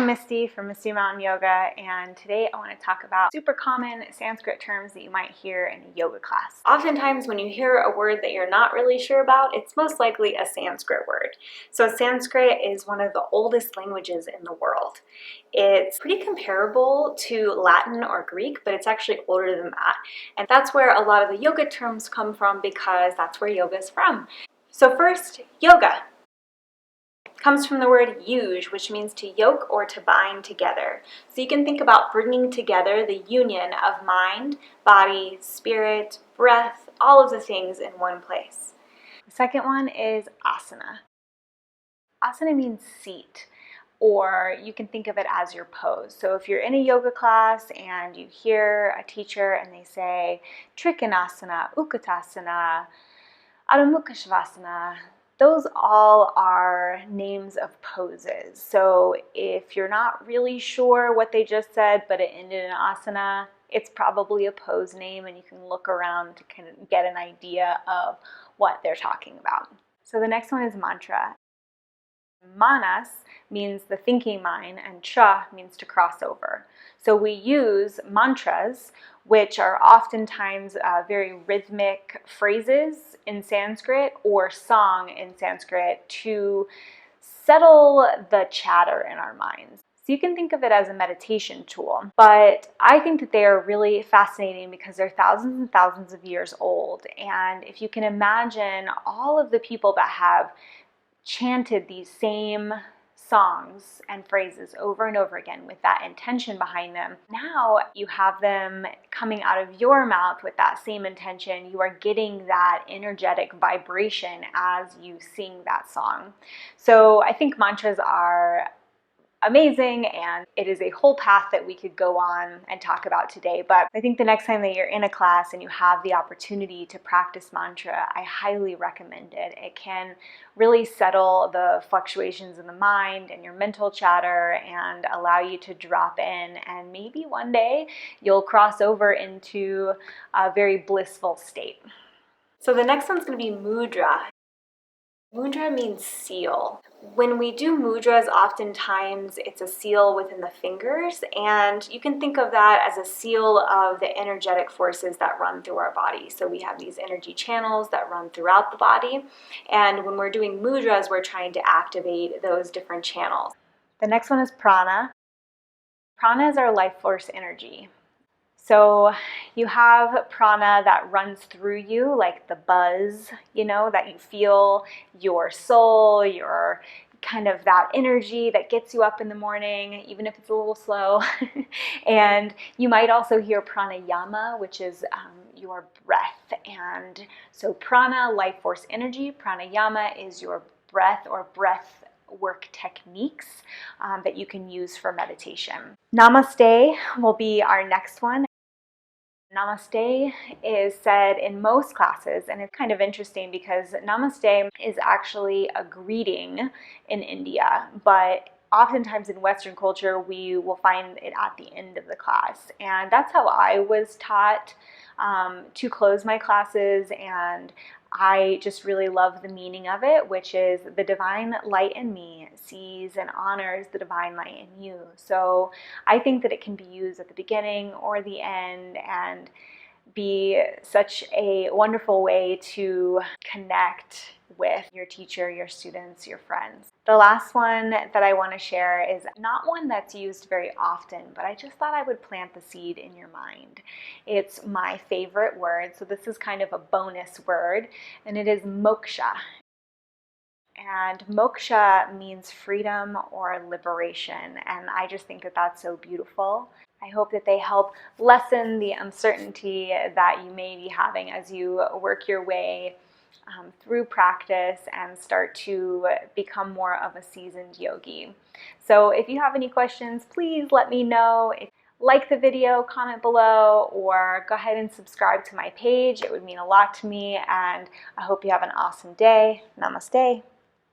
Misty from Misty Mountain Yoga, and today I want to talk about super common Sanskrit terms that you might hear in a yoga class. Oftentimes when you hear a word that you're not really sure about, it's most likely a Sanskrit word. So Sanskrit is one of the oldest languages in the world. It's pretty comparable to Latin or Greek, but it's actually older than that. And that's where a lot of the yoga terms come from, because that's where yoga is from. So first, yoga comes from the word yuj, which means to yoke or to bind together. So you can think about bringing together the union of mind, body, spirit, breath, all of the things in one place. The second one is asana. Asana means seat, or you can think of it as your pose. So if you're in a yoga class and you hear a teacher and they say Trikonasana, Utkatasana, Adho Mukha Shavasana, those all are names of poses. So if you're not really sure what they just said, but it ended in asana, it's probably a pose name, and you can look around to kind of get an idea of what they're talking about. So the next one is mantra. Manas means the thinking mind, and cha means to cross over. So we use mantras, which are oftentimes very rhythmic phrases in Sanskrit or song in Sanskrit, to settle the chatter in our minds. So you can think of it as a meditation tool, but I think that they are really fascinating because they're thousands and thousands of years old. And if you can imagine all of the people that have chanted these same songs and phrases over and over again with that intention behind them, now you have them coming out of your mouth with that same intention. You are getting that energetic vibration as you sing that song. So I think mantras are amazing, and it is a whole path that we could go on and talk about today. But I think the next time that you're in a class and you have the opportunity to practice mantra, I highly recommend it. It can really settle the fluctuations in the mind and your mental chatter and allow you to drop in, and maybe one day you'll cross over into a very blissful state. So the next one's going to be mudra. Mudra means seal. When we do mudras, oftentimes it's a seal within the fingers, and you can think of that as a seal of the energetic forces that run through our body. So we have these energy channels that run throughout the body, and when we're doing mudras, we're trying to activate those different channels. The next one is prana. Prana is our life force energy. So you have prana that runs through you, like the buzz, that you feel, your soul, your kind of that energy that gets you up in the morning, even if it's a little slow. And you might also hear pranayama, which is your breath. And so prana, life force energy, pranayama is your breath or breath work techniques that you can use for meditation. Namaste will be our next one. Namaste is said in most classes, and it's kind of interesting because Namaste is actually a greeting in India, but oftentimes in Western culture we will find it at the end of the class. And that's how I was taught to close my classes, and I just really love the meaning of it, which is the divine light in me sees and honors the divine light in you. So I think that it can be used at the beginning or the end and be such a wonderful way to connect with your teacher, your students, your friends. The last one that I want to share is not one that's used very often, but I just thought I would plant the seed in your mind. It's my favorite word, so this is kind of a bonus word, and it is moksha. And moksha means freedom or liberation, and I just think that that's so beautiful. I hope that they help lessen the uncertainty that you may be having as you work your way through practice and start to become more of a seasoned yogi. So if you have any questions, please let me know. Like the video, comment below, or go ahead and subscribe to my page. It would mean a lot to me, and I hope you have an awesome day. Namaste.